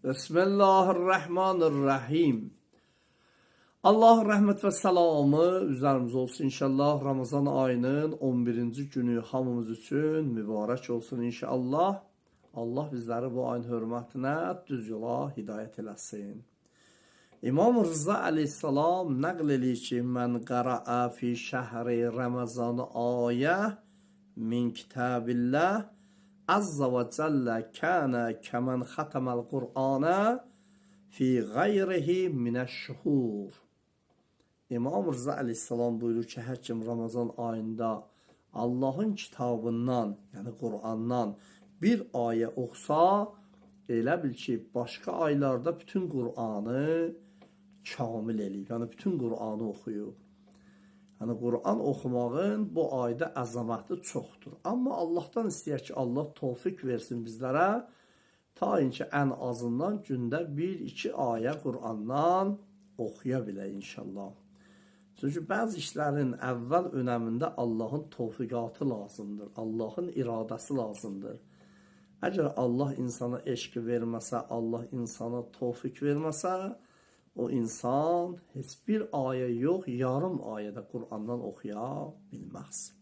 Bismillahirrahmanirrahim. Allah rəhmət və salamı üzərimizə olsun inşallah. Ramazan ayının 11-ci günü hamımız üçün mübarək olsun inşallah. Allah bizləri bu ayın hörmətinə düz yola hidayət eləsin. İmam Rıza aleyhissalam nəql edir ki, mən qara'a fi şəhri Ramazan ayə min kitabillah azza və cəllə kənə kəmən xatəməl Qur'anə fi qayrihi minəş-şuhur. İmam Rıza aleyhissalam buyurur ki, hər kim Ramazan ayında Allahın kitabından, yəni Qur'andan bir ayə oxusa, elə bil ki, başqa aylarda bütün Qur'anı kamil eləyib, yəni bütün Qur'anı oxuyub. Yəni Qur'an oxumağın bu ayda əzəməti çoxdur. Amma Allahdan istəyək ki, Allah tövfiq versin bizlərə, ta ki, ən azından gündə 1-2 ayə Qur'andan oxuya bilək inşallah. Çünki bəzi işlərin əvvəl önəmində Allahın tövfiqatı lazımdır, Allahın iradəsi lazımdır. Əgər Allah insana eşq verməsə, Allah insana tövfiq verməsə, o insan heç bir ayə yox, yarım ayədə Qur'andan oxuya bilməz.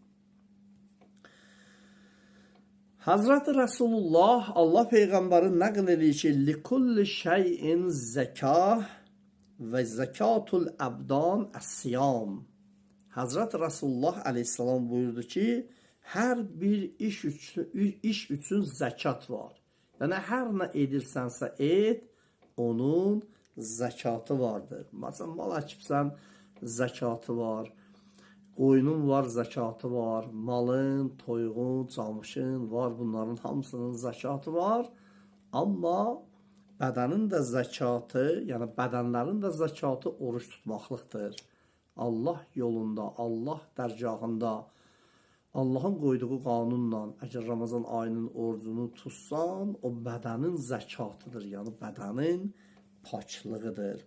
Hazreti Resulullah, Allah Peyğəmbəri nəql edir ki, likulli şeyin zəkah və zəkatul əbdan əs-siyam. Hazreti Resulullah aleyhissalam buyurdu ki, hər bir iş üçün zəkat var. Yəni, hər nə edirsənsə et, onun zəkatı vardır. Məsələn, mal əkibsən, zəkatı var. Qoyunun var, zəkatı var. Malın, toyuğun, camışın var. Bunların hamısının zəkatı var. Amma bədənin də zəkatı, yəni bədənlərin də zəkatı oruç tutmaqlıqdır. Allah yolunda, Allah dərgahında, Allahın qoyduğu qanunla əgər Ramazan ayının orucunu tutsan, o bədənin zəkatıdır, yəni bədənin paklığıdır.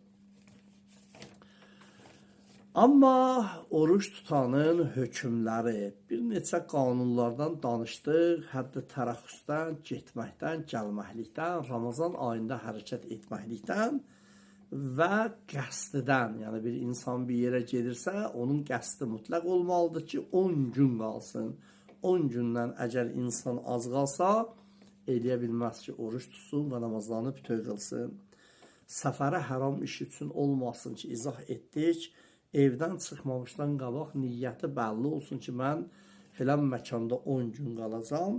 Amma oruç tutanın hökmləri, bir neçə qanunlardan danışdıq, hətta tərəxüsdən, getməkdən, gəlməklikdən, Ramazan ayında hərəkət etməklikdən və qəsdidən, yəni bir insan bir yerə gedirsə, onun qəsdi mütləq olmalıdır ki, 10 gün qalsın. 10 gündən əgər insan az qalsa, eləyə bilməz ki, oruç tutsun və namazlarını bütöv qılsın. Səfərə haram iş üçün olmasın ki, izah etdik. Evdən çıxmamışdan qabaq niyyəti bəlli olsun ki, mən filan məkanda 10 gün qalacam.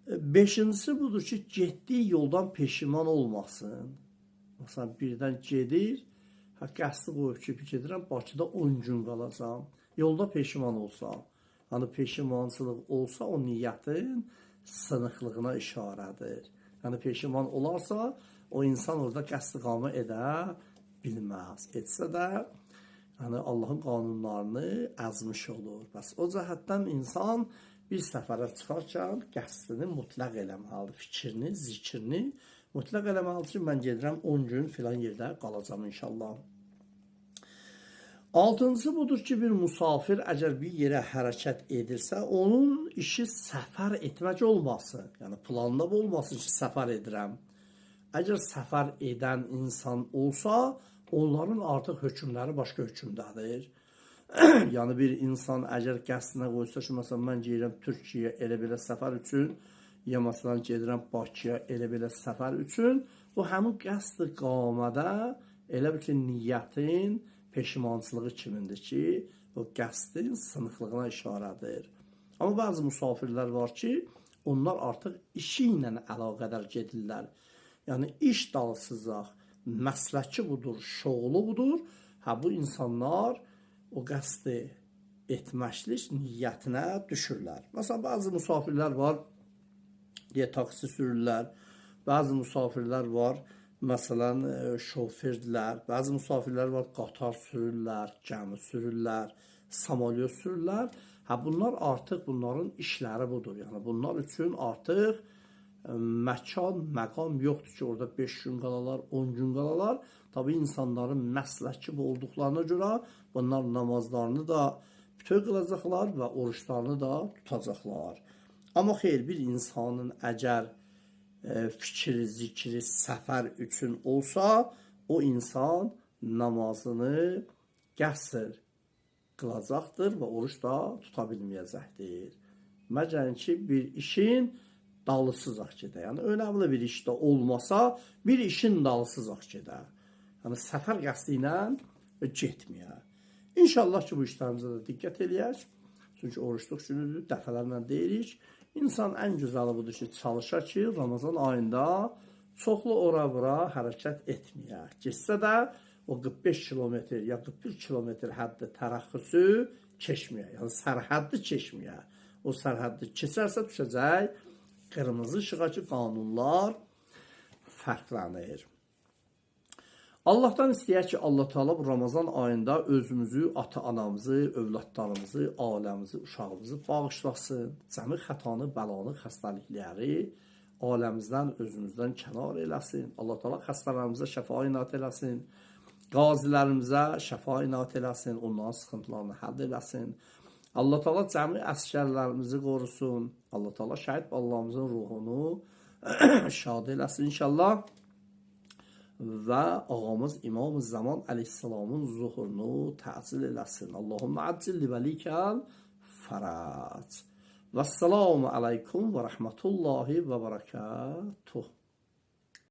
Beşincisi budur ki, getdiyi yoldan peşiman olmasın. Məsələn, birdən gedir, qəsdi qoyub ki, gedirəm, Bakıda 10 gün qalacam. Yolda peşiman olsa, yəni peşimançılıq olsa, o niyyətin sınıqlığına işarədir. Yəni peşiman olarsa, o insan orada qəsdiqamə edə bilməz. Etsə də, yəni Allahın qanunlarını əzmiş olur. Bəs o cəhətdən insan bir səfərə çıxarkən qəsdini mütləq eləməlidir. Fikrini, zikrini mütləq eləməlidir ki, mən gedirəm 10 gün filan yerdə qalacam inşallah. Altıncısı budur ki, bir musafir əgər bir yerə hərəkət edirsə, onun işi səfər etmək olmasın. Yəni planda olmasın ki, səfər edirəm. Əgər səfər edən insan olsa, onların artıq hökmləri başqa hökmdədir. Yəni bir insan əgər qəsdinə qoysa ki, məsələn, mən gedirəm Türkiyəyə elə belə səfər üçün, ya məsələn, gedirəm Bakıya elə belə səfər üçün, bu həmin qəsd-i qamədə elə bir ki, niyyətin peşimançılığı kimindir ki, o qəsdin sınıqlığına işarədir. Amma bəzi musafirlər var ki, onlar artıq işi ilə əlaqədar gedirlər. Yəni, iş dalsızaq, məsləki budur, şoğlu budur. Bu insanlar o qəsdi etməklik niyyətinə düşürlər. Məsələn, bəzi musafirlər var, deyə taksi sürürlər. Bəzi musafirlər var, məsələn, şofördirlər. Bəzi musafirlər var, qatar sürürlər, gəmi sürürlər, samolyot sürürlər. Bunlar artıq bunların işləri budur. Yəni, bunlar üçün artıq məkan, məqam yoxdur ki, orada 5 gün qalalar, 10 gün qalalar. Tabii insanların məsləki olduqlarına görə bunlar namazlarını da bütöv qılacaqlar və oruçlarını da tutacaqlar. Amma xeyr, bir insanın əgər fikri, zikri səfər üçün olsa, o insan namazını qəsr qılacaqdır və oruç da tuta bilməyəcəkdir. Məgər ki, bir işin dalısızaq gedə. Yəni, önəmli bir işdə olmasa, bir işin dalısızaq gedə. Yəni, səfər qəsdi ilə getməyə. İnşallah ki, bu işlərimizə də diqqət eləyək. Çünki oruçluq günüdür, dəfələrlə deyirik. İnsan ən gözəli budur ki, çalışa ki, Ramazan ayında çoxlu ora-bura hərəkət etməyə. Geçsə də o 45 kilometr ya 41 kilometr həddi tərəxüsü keçməyə. Yəni, sərhəddi keçməyə. O sərhəddi keçərsə düşəcək qırmızı işığa ki, qanunlar fərqlənir. Allahdan istəyək ki, Allah Teala bu Ramazan ayında özümüzü, ata-anamızı, övladlarımızı, ailəmizi, uşağımızı bağışlasın. Cəmi xətanı, bəlanı, xəstəlikləri ailəmizdən, özümüzdən kənar eləsin. Allah Teala xəstələrimizə şəfa inayət eləsin. Qazilərimizə şəfa inayət eləsin. Onların sıxıntılarını həll eləsin. Allah Teala cəmi əsgərlərimizi qorusun. Allah Teala şəhid balalarımızın ruhunu şad eləsin inşallah. Və ağamız İmam-ı Zaman əleyhissalamın zuhurunu təcil eləsin. Allahümmə accil vəlikəl fərəc. Vəssalamu aleykum və rəhmətullahi və bərəkətuh.